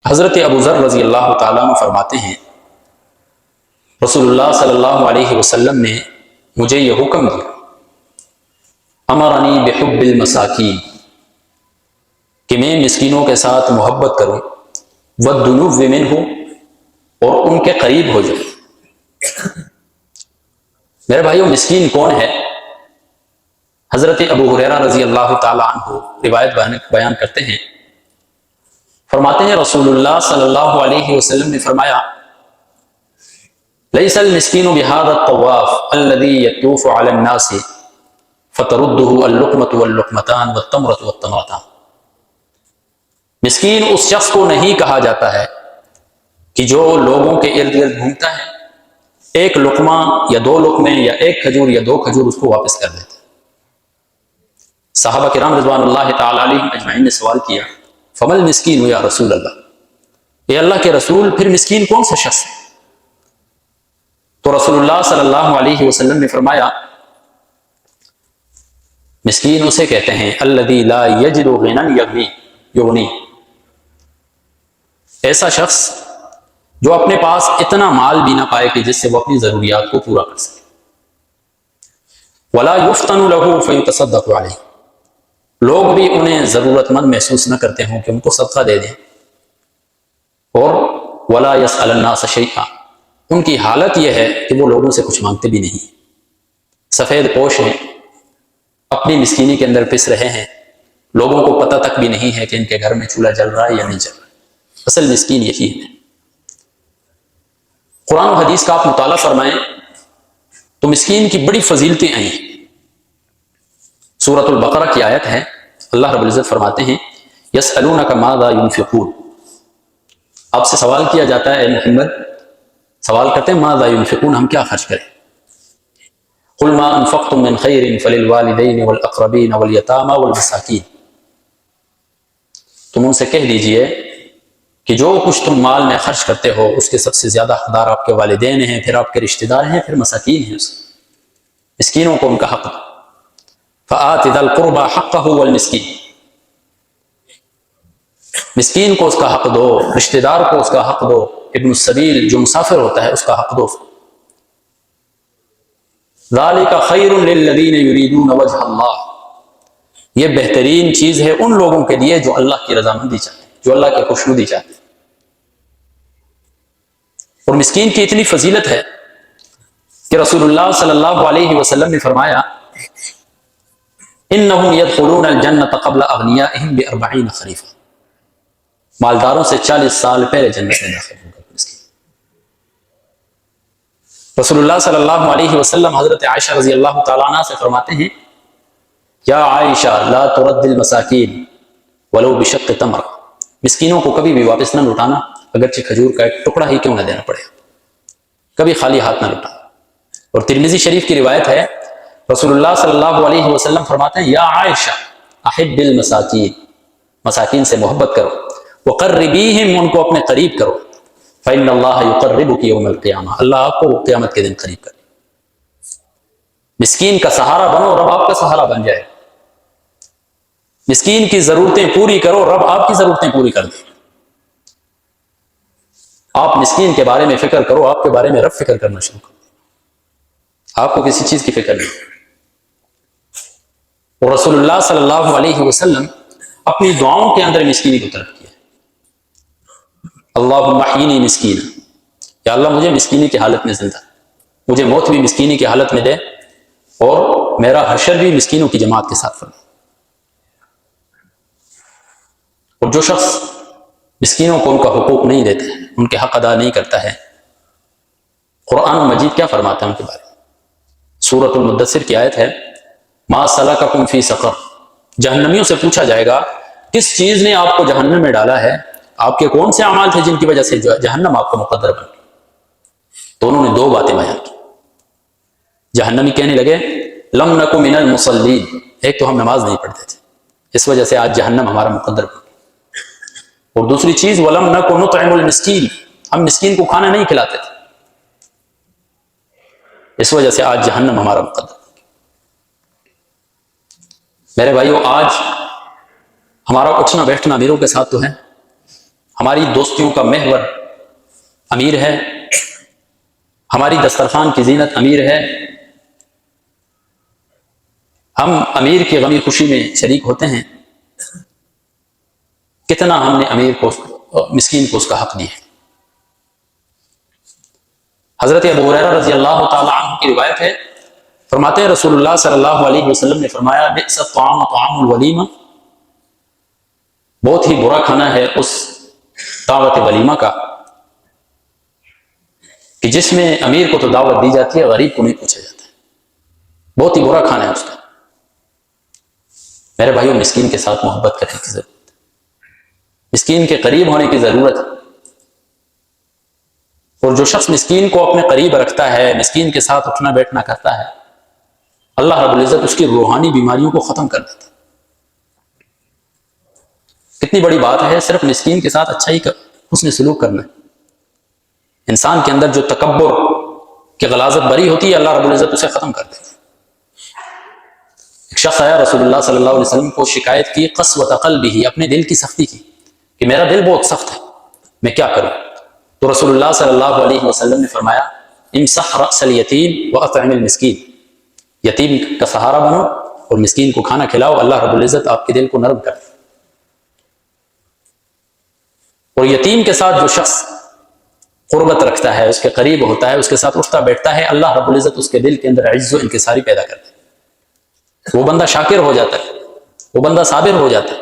حضرت ابو ذر رضی اللہ تعالیٰ عنہ فرماتے ہیں رسول اللہ صلی اللہ علیہ وسلم نے مجھے یہ حکم دیا، امرنی بحب المساکین، کہ میں مسکینوں کے ساتھ محبت کروں، والدنو منہم، اور ان کے قریب ہو جاؤں۔ میرے بھائیو، مسکین کون ہے؟ حضرت ابو ہریرہ رضی اللہ تعالیٰ عنہ روایت بیان کرتے ہیں، فرماتے ہیں رسول اللہ صلی اللہ علیہ وسلم نے فرمایا، لیس المسکین بہذا الطواف الذی یطوف علی الناس فتردہ اللقمۃ واللقمتان والتمرۃ والتمرتان۔ مسکین اس شخص کو نہیں کہا جاتا ہے کہ جو لوگوں کے ارد گرد گھومتا ہے، ایک لقمہ یا دو لقمے یا ایک کھجور یا دو کھجور اس کو واپس کر دیتا ہے۔ صحابہ کرام رضوان اللہ تعالی علیہم اجمعین نے سوال کیا، فمل مسکین یا رسول اللہ، اے اللہ کے رسول پھر مسکین کون سا شخص ہے؟ تو رسول اللہ صلی اللہ علیہ وسلم نے فرمایا، مسکین اسے کہتے ہیں الذی لا یجد غنی یغنی، ایسا شخص جو اپنے پاس اتنا مال بھی نہ پائے کہ جس سے وہ اپنی ضروریات کو پورا کر سکے، ولا یفتن له فیتصدق علیہ، لوگ بھی انہیں ضرورت مند محسوس نہ کرتے ہوں کہ ان کو صدقہ دے دیں، اور ولا یسأل الناس شیئا، ان کی حالت یہ ہے کہ وہ لوگوں سے کچھ مانگتے بھی نہیں، سفید پوش ہیں، اپنی مسکینی کے اندر پس رہے ہیں، لوگوں کو پتہ تک بھی نہیں ہے کہ ان کے گھر میں چولہا جل رہا ہے یا نہیں جل رہا ہے۔ اصل مسکین یہی ہے۔ قرآن و حدیث کا آپ مطالعہ فرمائیں تو مسکین کی بڑی فضیلتیں آئی ہیں۔ سورۃ البقرہ کی آیت ہے، اللہ رب العزت فرماتے ہیں، یسألونک ماذا ينفقون، آپ سے سوال کیا جاتا ہے اے محمد، سوال کرتے ہیں ماذا ينفقون، ہم کیا خرچ کریں؟ قل ما انفقتم من خیر فللوالدین والاقربین والیتامى والمساکین، تم ان سے کہہ دیجئے کہ جو کچھ تم مال میں خرچ کرتے ہو اس کے سب سے زیادہ حقدار آپ کے والدین ہیں، پھر آپ کے رشتہ دار ہیں، پھر مساکین ہیں، مسکینوں کو ان کا حق دو۔ فآت ذا القربى حقہ والمسکین، مسکین کو اس کا حق دو، رشتہ دار کو اس کا حق دو، ابن السبیل جو مسافر ہوتا ہے اس کا حق دو۔ ذالک خیر للذین یریدون وجہ اللہ، یہ بہترین چیز ہے ان لوگوں کے لیے جو اللہ کی رضامندی چاہتے ہیں، جو اللہ کی خوشنودی چاہتے ہیں۔ اور مسکین کی اتنی فضیلت ہے کہ رسول اللہ صلی اللہ علیہ وسلم نے فرمایا، انہم یدخلون الجنۃ قبل اغنیائہم ب40 خریفہ، مالداروں سے 40 سال پہلے جنت میں داخل ہوگا مسکین۔ رسول اللہ صلی اللہ علیہ وسلم حضرت عائشہ رضی اللہ تعالیٰ عنہ سے فرماتے ہیں، یا عائشہ لا ترد المساکین ولو بشق تمر، مسکینوں کو کبھی بھی واپس نہ لوٹانا، اگرچہ کھجور کا ایک ٹکڑا ہی کیوں نہ دینا پڑے، کبھی خالی ہاتھ نہ لوٹانا۔ اور ترمذی شریف کی روایت ہے، رسول اللہ صلی اللہ علیہ وسلم فرماتے ہیں، یا عائشہ احب المساکین، مساکین سے محبت کرو، وقربیہم، ان کو اپنے قریب کرو، فإن اللہ یقربک یوم القیامہ، اللہ آپ کو قیامت کے دن قریب کرے۔ مسکین کا سہارا بنو، رب آپ کا سہارا بن جائے، مسکین کی ضرورتیں پوری کرو، رب آپ کی ضرورتیں پوری کر دے۔ آپ مسکین کے بارے میں فکر کرو، آپ کے بارے میں رب فکر کرنا شروع کرو، آپ کو کسی چیز کی فکر نہیں۔ اور رسول اللہ صلی اللہ علیہ وسلم اپنی دعاؤں کے اندر مسکینی کو طلب کیا، اللہم احیینی مسکینا، یا اللہ مجھے مسکینی کی حالت میں زندہ، مجھے موت بھی مسکینی کی حالت میں دے، اور میرا حشر بھی مسکینوں کی جماعت کے ساتھ فرما۔ اور جو شخص مسکینوں کو ان کا حقوق نہیں دیتا ہے، ان کے حق ادا نہیں کرتا ہے، قرآن مجید کیا فرماتا ہے ان کے بارے میں؟ سورۃ المدثر کی آیت ہے، ما سلککم فی سقر، جہنمیوں سے پوچھا جائے گا کس چیز نے آپ کو جہنم میں ڈالا ہے، آپ کے کون سے اعمال تھے جن کی وجہ سے جہنم آپ کو مقدر بن گئی؟ تو انہوں نے دو باتیں بیان کی۔ جہنمی کہنے لگے، لم نک من المصلین، ایک تو ہم نماز نہیں پڑھتے تھے، اس وجہ سے آج جہنم ہمارا مقدر بن گئی، اور دوسری چیز وَلَمْ نَكُ نُطْعِمُ الْمِسْكِينَ، ہم مسکین کو کھانا نہیں کھلاتے تھے، اس وجہ سے آج جہنم ہمارا مقدر۔ میرے بھائیو، آج ہمارا اٹھنا بیٹھنا میروں کے ساتھ تو ہے، ہماری دوستیوں کا محور امیر ہے، ہماری دسترخوان کی زینت امیر ہے، ہم امیر کی غمی خوشی میں شریک ہوتے ہیں، کتنا ہم نے امیر کو مسکین کو اس کا حق دیا ہے۔ حضرت ابو ہریرہ رضی اللہ تعالی عنہ کی روایت ہے، فرماتے ہیں رسول اللہ صلی اللہ علیہ وسلم نے فرمایا بئس الطعام طعام الولیمہ، بہت ہی برا کھانا ہے اس دعوت ولیمہ کا کہ جس میں امیر کو تو دعوت دی جاتی ہے، غریب کو نہیں پوچھا جاتا ہے، بہت ہی برا کھانا ہے اس کا۔ میرے بھائیوں، مسکین کے ساتھ محبت کرنے کی ضرورت ہے، مسکین کے قریب ہونے کی ضرورت ہے، اور جو شخص مسکین کو اپنے قریب رکھتا ہے، مسکین کے ساتھ اٹھنا بیٹھنا کرتا ہے، اللہ رب العزت اس کی روحانی بیماریوں کو ختم کر دیتا ہے۔ کتنی بڑی بات ہے صرف مسکین کے ساتھ اچھائی کا حسن سلوک کرنا ہے۔ انسان کے اندر جو تکبر کی غلاظت بری ہوتی ہے، اللہ رب العزت اسے ختم کر دیتا ہے۔ ایک شخص آیا رسول اللہ صلی اللہ علیہ وسلم کو، شکایت کی قسوۃ قلبہ، اپنے دل کی سختی کی کہ میرا دل بہت سخت ہے، میں کیا کروں؟ تو رسول اللہ صلی اللہ علیہ وسلم نے فرمایا امسح رأس الیتیم واطعم المسکین، یتیم کا سہارا بنو اور مسکین کو کھانا کھلاؤ، اللہ رب العزت آپ کے دل کو نرم کر دے۔ اور یتیم کے ساتھ جو شخص قربت رکھتا ہے، اس کے قریب ہوتا ہے، اس کے ساتھ اٹھتا بیٹھتا ہے، اللہ رب العزت اس کے دل کے اندر عز و انکساری پیدا کرتا ہے، وہ بندہ شاکر ہو جاتا ہے، وہ بندہ صابر ہو جاتا ہے۔